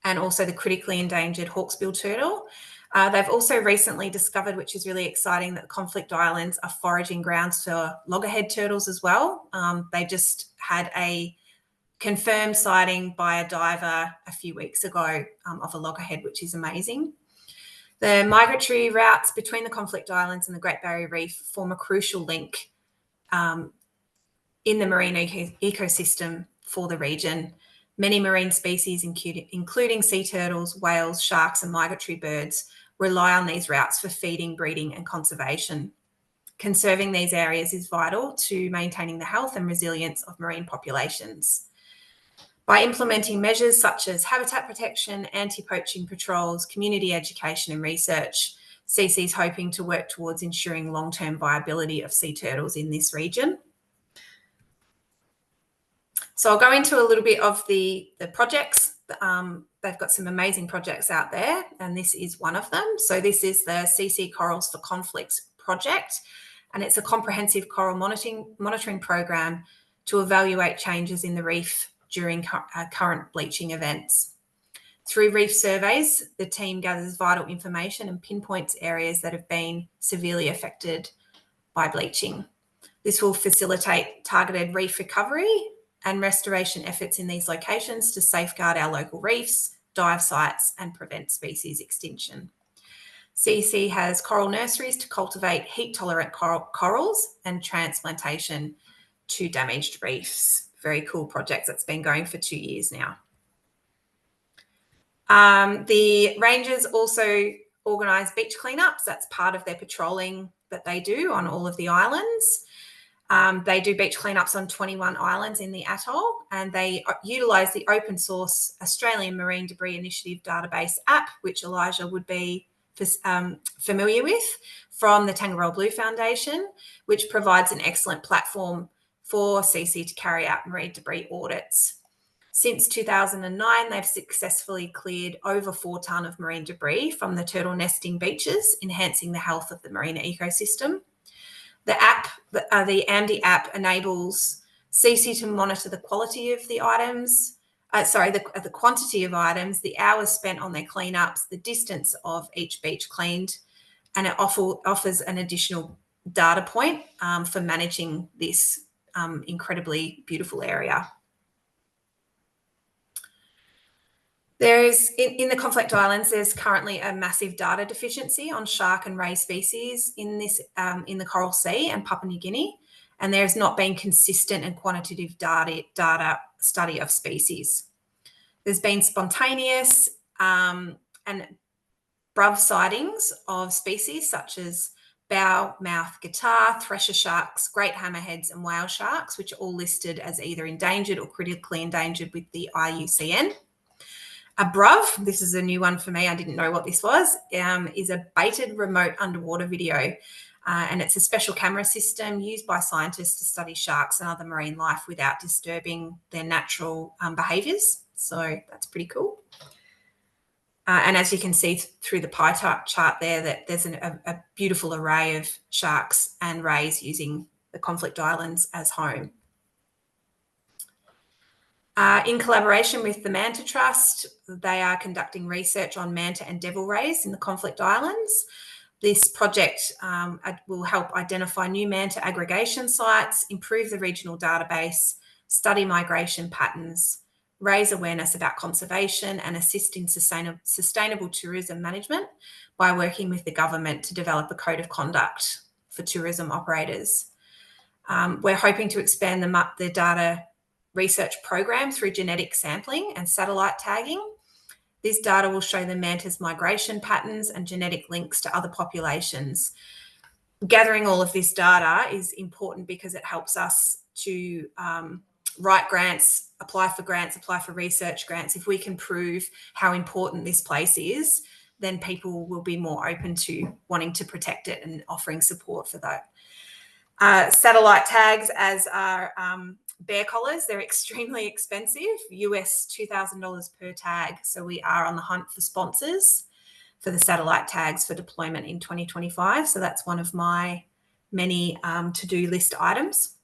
and also the critically endangered hawksbill turtle. They've also recently discovered, which is really exciting, that the Conflict Islands are foraging grounds for loggerhead turtles as well. They just had a confirmed sighting by a diver a few weeks ago of a loggerhead, which is amazing. The migratory routes between the Conflict Islands and the Great Barrier Reef form a crucial link in the marine ecosystem for the region. Many marine species, including sea turtles, whales, sharks, and migratory birds, rely on these routes for feeding, breeding, and conservation. Conserving these areas is vital to maintaining the health and resilience of marine populations. By implementing measures such as habitat protection, anti-poaching patrols, community education, and research, CC is hoping to work towards ensuring long-term viability of sea turtles in this region. So I'll go into a little bit of the projects. They've got some amazing projects out there, and this is one of them. So this is the CC Corals for Conflict project, and it's a comprehensive coral monitoring program to evaluate changes in the reef during current bleaching events. Through reef surveys, the team gathers vital information and pinpoints areas that have been severely affected by bleaching. This will facilitate targeted reef recovery and restoration efforts in these locations to safeguard our local reefs, dive sites, and prevent species extinction. CC has coral nurseries to cultivate heat-tolerant corals and transplantation to damaged reefs. Very cool project that's been going for 2 years now. The rangers also organise beach cleanups. That's part of their patrolling that they do on all of the islands. They do beach cleanups on 21 islands in the atoll, and they utilise the open source Australian Marine Debris Initiative database app, which Elijah would be familiar with, from the Tangaroa Blue Foundation, which provides an excellent platform for CC to carry out marine debris audits. Since 2009, they've successfully cleared over 4 tonne of marine debris from the turtle nesting beaches, enhancing the health of the marine ecosystem. The app, the AMDI app, enables CC to monitor the quality of the items, the quantity of items, the hours spent on their cleanups, the distance of each beach cleaned, and it offers an additional data point for managing this incredibly beautiful area. There is, in the Conflict Islands, there's currently a massive data deficiency on shark and ray species in the Coral Sea and Papua New Guinea, and there has not been consistent and quantitative data study of species. There's been spontaneous and bruv sightings of species such as bow, mouth, guitar, thresher sharks, great hammerheads, and whale sharks, which are all listed as either endangered or critically endangered with the IUCN. A bruv, this is a new one for me, I didn't know what this was, is a baited remote underwater video. And it's a special camera system used by scientists to study sharks and other marine life without disturbing their natural behaviours. So that's pretty cool. And as you can see through the pie chart there, that there's a beautiful array of sharks and rays using the Conflict Islands as home. In collaboration with the Manta Trust, they are conducting research on manta and devil rays in the Conflict Islands. This project will help identify new manta aggregation sites, improve the regional database, study migration patterns, raise awareness about conservation, and assist in sustainable tourism management by working with the government to develop a code of conduct for tourism operators. We're hoping to expand the data research program through genetic sampling and satellite tagging. This data will show the manta's migration patterns and genetic links to other populations. Gathering all of this data is important because it helps us to write grants, apply for research grants. If we can prove how important this place is, then people will be more open to wanting to protect it and offering support for that. Satellite tags, as are bear collars, they're extremely expensive, US $2,000 per tag. So we are on the hunt for sponsors for the satellite tags for deployment in 2025. So that's one of my many to-do list items.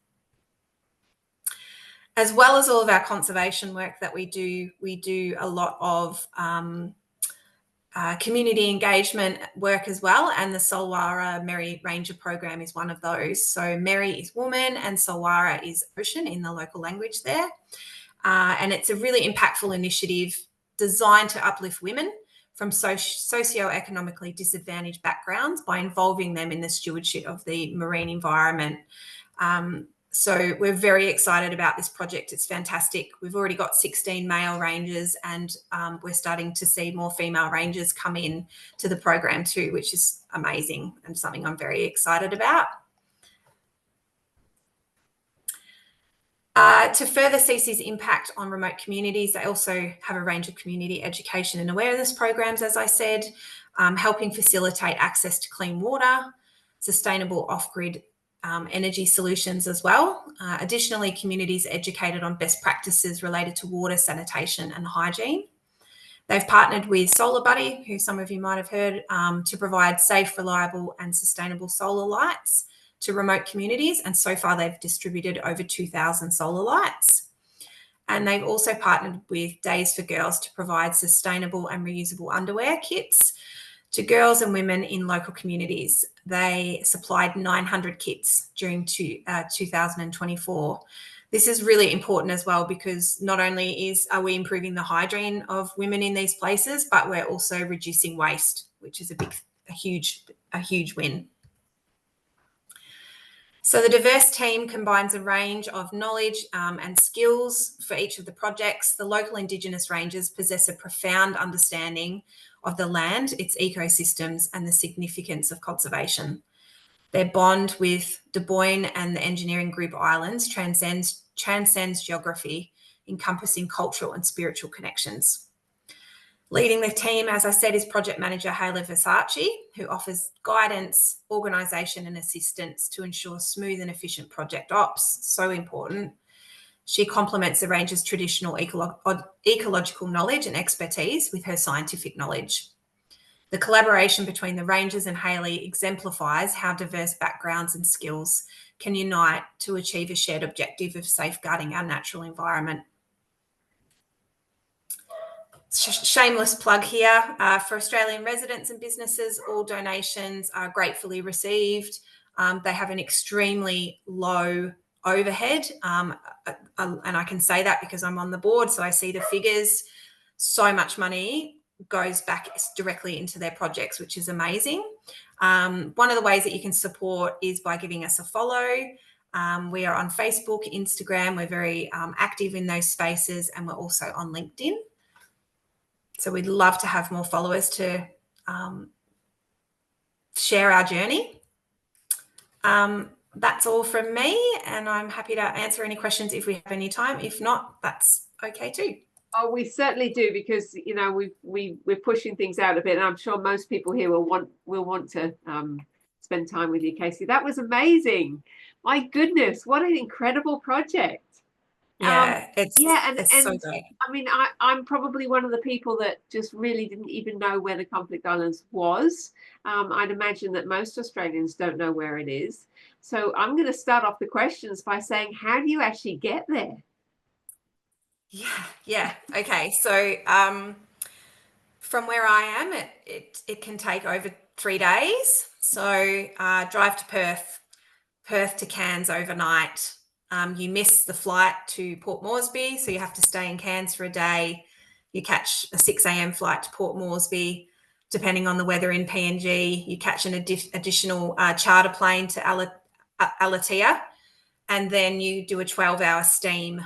As well as all of our conservation work that we do a lot of community engagement work as well, and the Solwara Merry Ranger program is one of those. So Merry is woman and Solwara is ocean in the local language there. And it's a really impactful initiative designed to uplift women from socio-economically disadvantaged backgrounds by involving them in the stewardship of the marine environment. So we're very excited about this project. It's fantastic. We've already got 16 male rangers, and we're starting to see more female rangers come in to the program too, which is amazing and something I'm very excited about. To further CC's impact on remote communities, they also have a range of community education and awareness programs, as I said, helping facilitate access to clean water, sustainable off-grid energy solutions as well. Additionally, communities are educated on best practices related to water, sanitation and hygiene. They've partnered with Solar Buddy, who some of you might have heard, to provide safe, reliable and sustainable solar lights to remote communities. And so far they've distributed over 2,000 solar lights. And they've also partnered with Days for Girls to provide sustainable and reusable underwear kits to girls and women in local communities. They supplied 900 kits during 2024. This is really important as well, because not only are we improving the hygiene of women in these places, but we're also reducing waste, which is a huge win. So the diverse team combines a range of knowledge and skills for each of the projects. The local Indigenous rangers possess a profound understanding of the land, its ecosystems, and the significance of conservation. Their bond with Du Bois and the engineering group Islands transcends geography, encompassing cultural and spiritual connections. Leading the team, as I said, is project manager Hayla Versace, who offers guidance, organisation and assistance to ensure smooth and efficient project ops. So important. She complements the ranger's traditional ecological knowledge and expertise with her scientific knowledge. The collaboration between the rangers and Hayley exemplifies how diverse backgrounds and skills can unite to achieve a shared objective of safeguarding our natural environment. Shameless plug here, for Australian residents and businesses, all donations are gratefully received. They have an extremely low overhead, and I can say that because I'm on the board, so I see the figures. So much money goes back directly into their projects, which is amazing. One of the ways that you can support is by giving us a follow. We are on Facebook, Instagram. We're very active in those spaces, and we're also on LinkedIn. So we'd love to have more followers to share our journey. That's all from me, and I'm happy to answer any questions if we have any time. If not, that's okay too. Oh, we certainly do, because you know we're pushing things out a bit, and I'm sure most people here will want to spend time with you, Casey. That was amazing. My goodness, what an incredible project. Yeah, and so great. I mean, I'm probably one of the people that just really didn't even know where the Conflict Islands was. I'd imagine that most Australians don't know where it is. So I'm going to start off the questions by saying, how do you actually get there? Yeah. Okay. So from where I am, it can take over 3 days. So drive to Perth to Cairns overnight. You miss the flight to Port Moresby, so you have to stay in Cairns for a day. You catch a 6 a.m. flight to Port Moresby. Depending on the weather in PNG, you catch an additional charter plane to Alatea, and then you do a 12-hour steam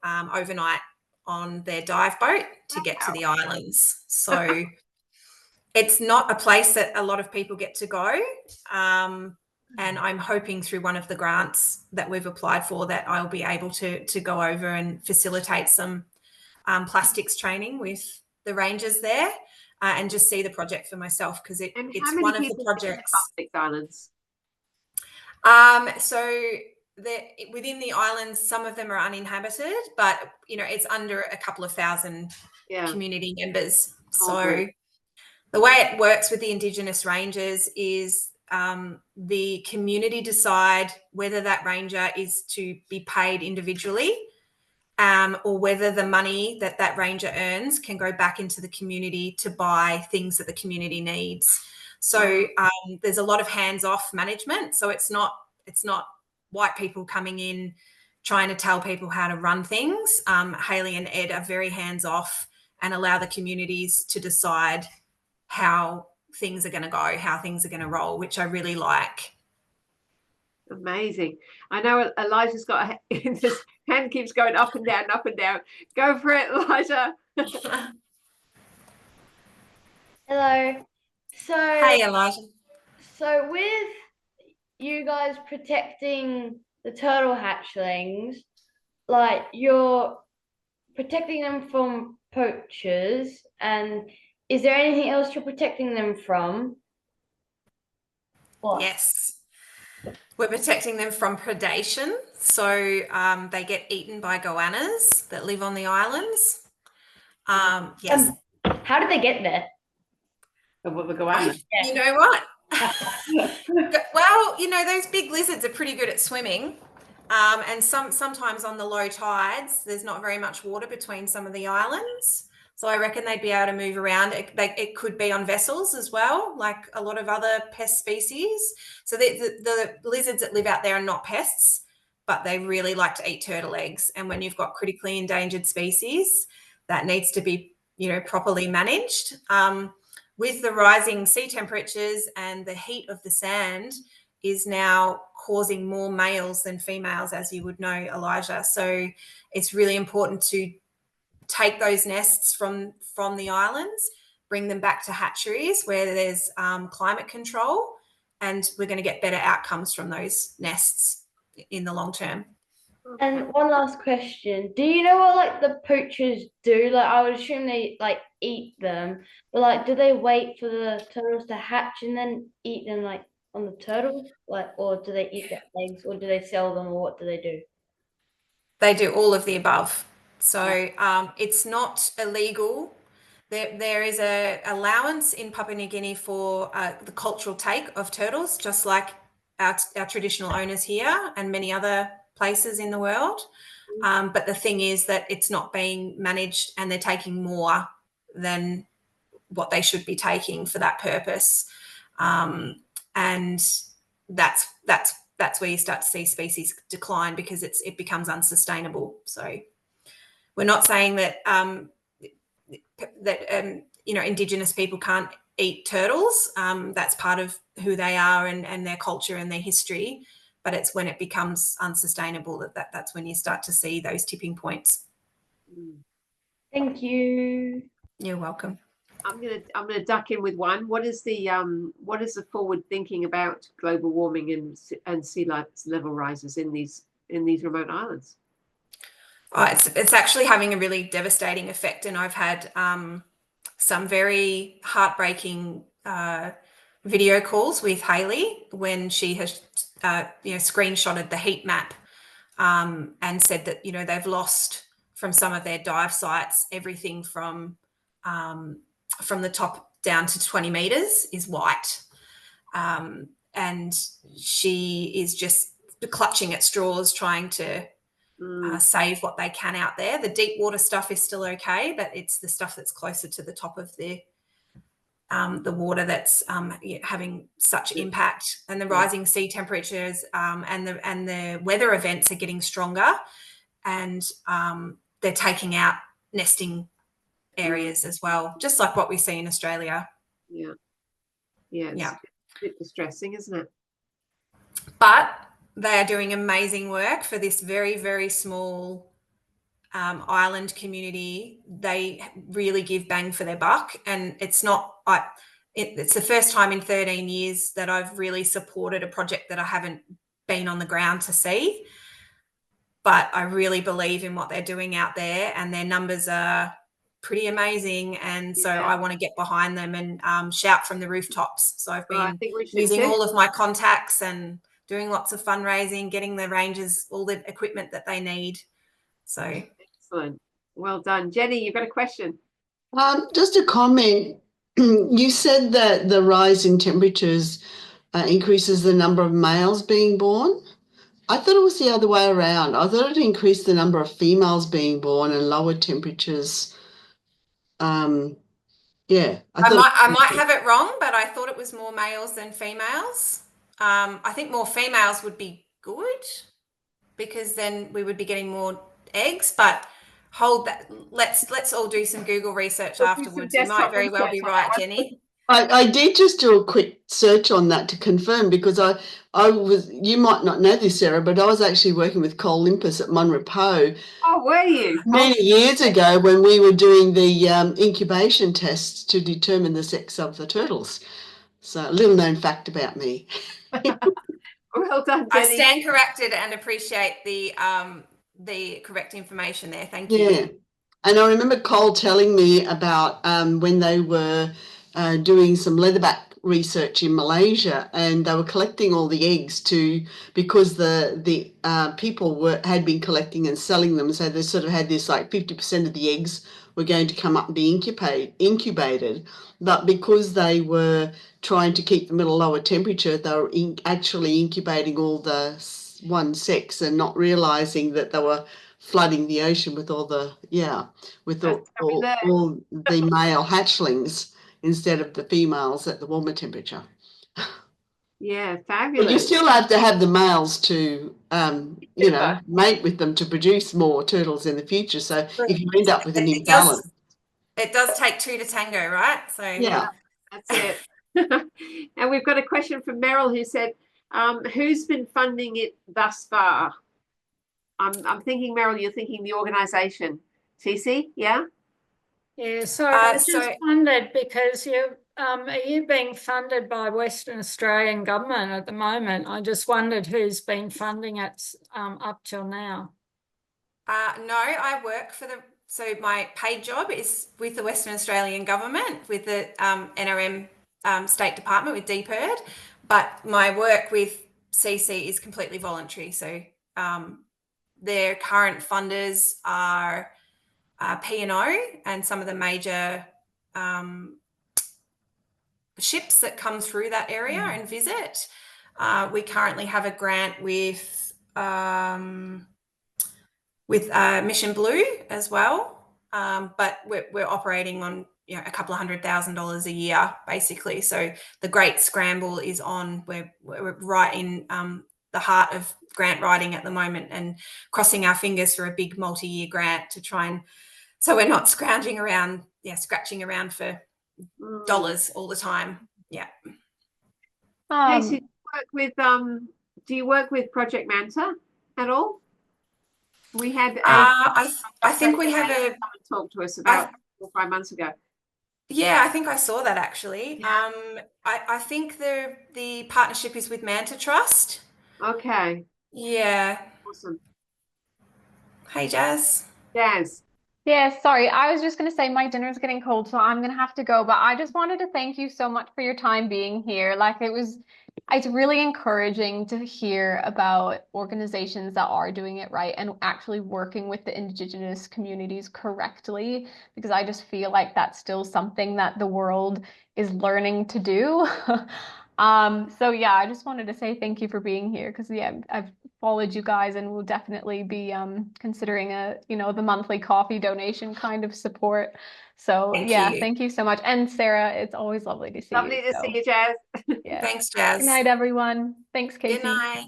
overnight on their dive boat to get to the islands. So it's not a place that a lot of people get to go. And I'm hoping through one of the grants that we've applied for that I'll be able to go over and facilitate some plastics training with the rangers there and just see the project for myself, because it's one of the projects. Conflict Islands? So within the islands, some of them are uninhabited, but it's under a couple of thousand community members. So the way it works with the Indigenous rangers is the community decide whether that ranger is to be paid individually, or whether the money that ranger earns can go back into the community to buy things that the community needs. So there's a lot of hands-off management. So it's not white people coming in trying to tell people how to run things. Hayley and Ed are very hands-off and allow the communities to decide how things are going to go, how things are going to roll, which I really like. Amazing. I know Elijah's got his hand keeps going up and down, up and down. Go for it, Elijah. Hello. So hey, Elijah. So with you guys protecting the turtle hatchlings, like you're protecting them from poachers, and is there anything else you're protecting them from? What? Yes. We're protecting them from predation. So they get eaten by goannas that live on the islands. Yes. How did they get there? The goannas. You know what? Well, those big lizards are pretty good at swimming. And sometimes on the low tides, there's not very much water between some of the islands. So I reckon they'd be able to move around. It could be on vessels as well, like a lot of other pest species. So the lizards that live out there are not pests, but they really like to eat turtle eggs. And when you've got critically endangered species, that needs to be, properly managed. With the rising sea temperatures and the heat of the sand is now causing more males than females, as you would know, Elijah. So it's really important to take those nests from the islands, bring them back to hatcheries where there's climate control, and we're going to get better outcomes from those nests in the long term. And one last question. Do you know what the poachers do? I would assume they eat them, but do they wait for the turtles to hatch and then eat them on the turtles? Or do they eat the eggs, or do they sell them, or what do they do? They do all of the above. So it's not illegal. There is a allowance in Papua New Guinea for the cultural take of turtles, just like our traditional owners here and many other places in the world. But the thing is that it's not being managed, and they're taking more than what they should be taking for that purpose. And that's where you start to see species decline, because it becomes unsustainable. So we're not saying that Indigenous people can't eat turtles. That's part of who they are and their culture and their history. But it's when it becomes unsustainable that's when you start to see those tipping points. Thank you. You're welcome. I'm gonna duck in with one. What is the forward thinking about global warming and sea level rises in these remote islands? It's actually having a really devastating effect, and I've had some very heartbreaking video calls with Hayley when she has screenshotted the heat map and said that they've lost from some of their dive sites everything from the top down to 20 meters is white, and she is just clutching at straws trying to save what they can out there. The deep water stuff is still okay, but it's the stuff that's closer to the top of the the water that's having such impact, and the rising sea temperatures and the weather events are getting stronger, and they're taking out nesting areas as well, just like what we see in Australia. It's a bit distressing, isn't it? But they are doing amazing work for this very, very small island community. They really give bang for their buck, and it's not it's the first time in 13 years that I've really supported a project that I haven't been on the ground to see, but I really believe in what they're doing out there, and their numbers are pretty amazing, and so I want to get behind them and shout from the rooftops. So I've been using all of my contacts and doing lots of fundraising, getting the rangers all the equipment that they need. So excellent. Well done. Jenny, you've got a question. Just a comment. You said that the rise in temperatures increases the number of males being born. I thought it was the other way around. I thought it increased the number of females being born and lower temperatures. I might have it wrong, but I thought it was more males than females. I think more females would be good, because then we would be getting more eggs, but hold that. Let's all do some Google research afterwards. You might very well be right, Jenny. I did just do a quick search on that to confirm, because you might not know this, Sarah, but I was actually working with Cole Limpus at Munrepo. Oh, were you? Many years ago, when we were doing the incubation tests to determine the sex of the turtles. So a little known fact about me. Well done, Jenny. I stand corrected and appreciate the correct information there. Thank you. Yeah. And I remember Cole telling me about when they were doing some leatherback research in Malaysia, and they were collecting all the eggs because the people had been collecting and selling them. So they sort of had this, like 50% of the eggs were going to come up and be incubated. But because they were trying to keep them at a lower temperature, they were actually incubating all the one sex and not realizing that they were flooding the ocean with all the all the male hatchlings instead of the females at the warmer temperature. Yeah, fabulous. But you still have to have the males to mate with them to produce more turtles in the future. So if you end up with an imbalance, it does take two to tango, right? So yeah, that's it. And we've got a question from Meryl, who said, who's been funding it thus far? I'm thinking, Meryl, you're thinking the organisation. Cece, yeah? Yeah, so this is funded because are you being funded by Western Australian government at the moment? I just wondered who's been funding it up till now. No, I work so my paid job is with the Western Australian government, with the NRM State Department, with DPIRD, but my work with CC is completely voluntary. So their current funders are P&O and some of the major ships that come through that area and visit. We currently have a grant with Mission Blue as well, but we're operating on a couple of $100,000 a year basically. So the Great Scramble is on. We're right in the heart of grant writing at the moment, and crossing our fingers for a big multi-year grant to try and, so we're not scratching around for dollars all the time. Yeah. Hey, so do you work with Project Manta at all? We had I think we have someone talk to us about 4 or 5 months ago. Yeah, I think I saw that actually. Yeah. I think the partnership is with Manta Trust. Okay. Yeah. Awesome. Hey, Jazz. Jazz. Yeah, sorry. I was just going to say my dinner's getting cold, so I'm going to have to go. But I just wanted to thank you so much for your time being here. It's really encouraging to hear about organizations that are doing it right and actually working with the Indigenous communities correctly, because I just feel like that's still something that the world is learning to do. So yeah, I just wanted to say thank you for being here, because yeah, I've followed you guys, and we'll definitely be considering the monthly coffee donation kind of support. So thank you so much. And Sarah, it's always lovely to see you. Lovely to see you, Jazz. Yeah. Thanks, Jazz. Good night, everyone. Thanks, Casey. Good night.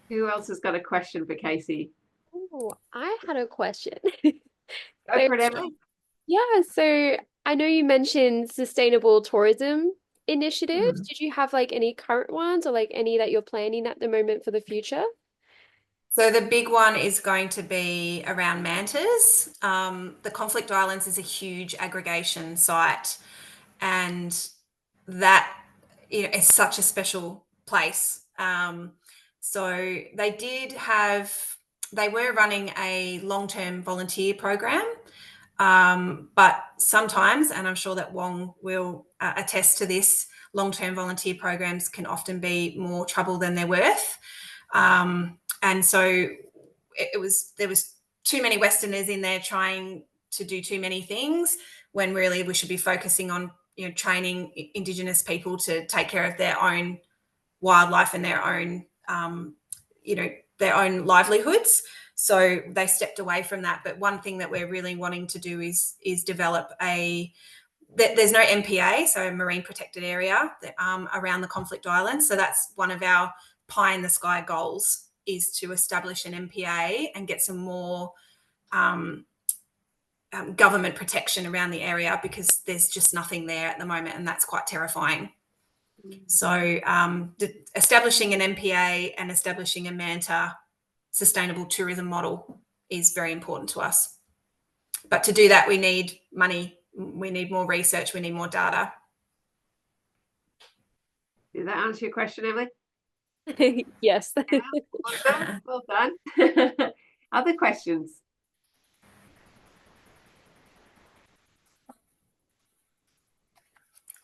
Who else has got a question for Casey? Oh, I had a question. Go for it, Emily. Yeah, so I know you mentioned sustainable tourism initiatives. Did you have like any current ones or like any that you're planning at the moment for the future? So the big one is going to be around mantas. The Conflict Islands is a huge aggregation site, and that is such a special place. So they were running a long-term volunteer program, but sometimes, and I'm sure that Wong will attest to this, long-term volunteer programs can often be more trouble than they're worth. And so there was too many Westerners in there trying to do too many things, when really we should be focusing on training Indigenous people to take care of their own wildlife and their own their own livelihoods. So they stepped away from that. But one thing that we're really wanting to do is develop there's no MPA, so a marine protected area around the Conflict Islands. So that's one of our pie in the sky goals, is to establish an MPA and get some more government protection around the area, because there's just nothing there at the moment, and that's quite terrifying. So establishing an MPA and establishing a manta sustainable tourism model is very important to us. But to do that, we need money, we need more research, we need more data. Did that answer your question, Emily? Yes. Well done. Other questions?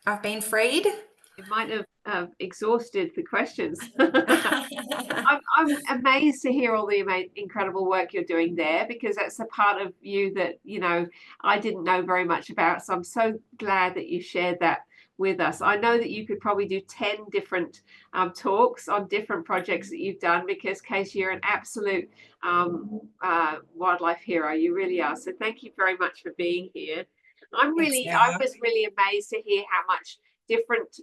I've been freed. It might have exhausted the questions. I'm amazed to hear all the incredible work you're doing there, because that's a part of you that I didn't know very much about. So I'm so glad that you shared that with us. I know that you could probably do 10 different talks on different projects that you've done, because Casey, you're an absolute wildlife hero. You really are. So thank you very much for being here. I was really amazed to hear how much different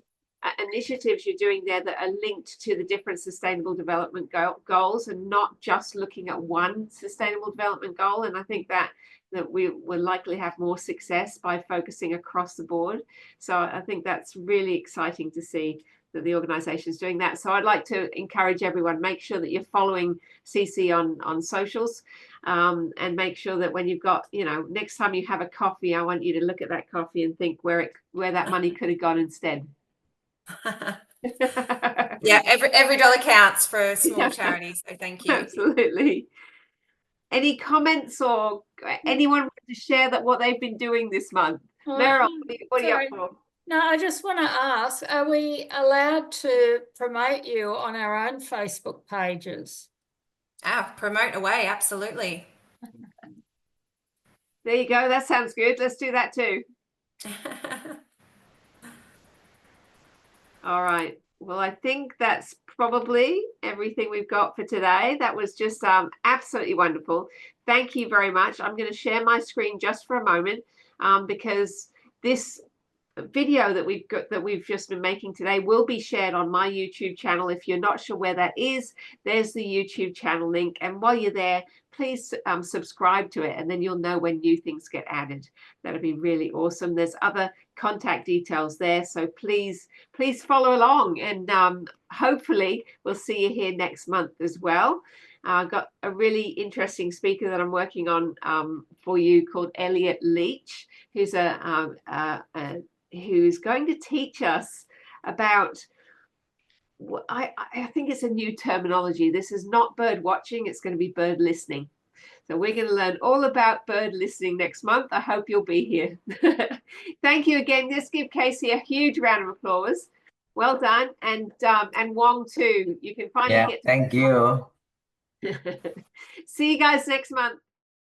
initiatives you're doing there that are linked to the different sustainable development goals, and not just looking at one sustainable development goal. And I think that we will likely have more success by focusing across the board. So I think that's really exciting to see that the organization is doing that. So I'd like to encourage everyone, make sure that you're following CC on socials, and make sure that when you've got, next time you have a coffee, I want you to look at that coffee and think where that money could have gone instead. Yeah, every dollar counts for small charities. So thank you. Absolutely. Any comments, or anyone want to share what they've been doing this month? Meryl, what are you up for? No, I just want to ask, are we allowed to promote you on our own Facebook pages? Promote away, absolutely. There you go. That sounds good. Let's do that too. All right. Well, I think that's probably everything we've got for today. That was just absolutely wonderful. Thank you very much. I'm going to share my screen just for a moment, because this video that we've just been making today will be shared on my YouTube channel. If you're not sure where that is, there's the YouTube channel link. And while you're there, please subscribe to it, and then you'll know when new things get added. That'll be really awesome. There's other contact details there, so please follow along, and hopefully we'll see you here next month as well. I've got a really interesting speaker that I'm working on for you, called Elliot Leach, who's who's going to teach us about, I think it's a new terminology. This is not bird watching, it's going to be bird listening. So we're going to learn all about bird listening next month. I hope you'll be here. Thank you again. Let's give Casey a huge round of applause. Well done. And Wong too. You can finally get to thank you. See you guys next month.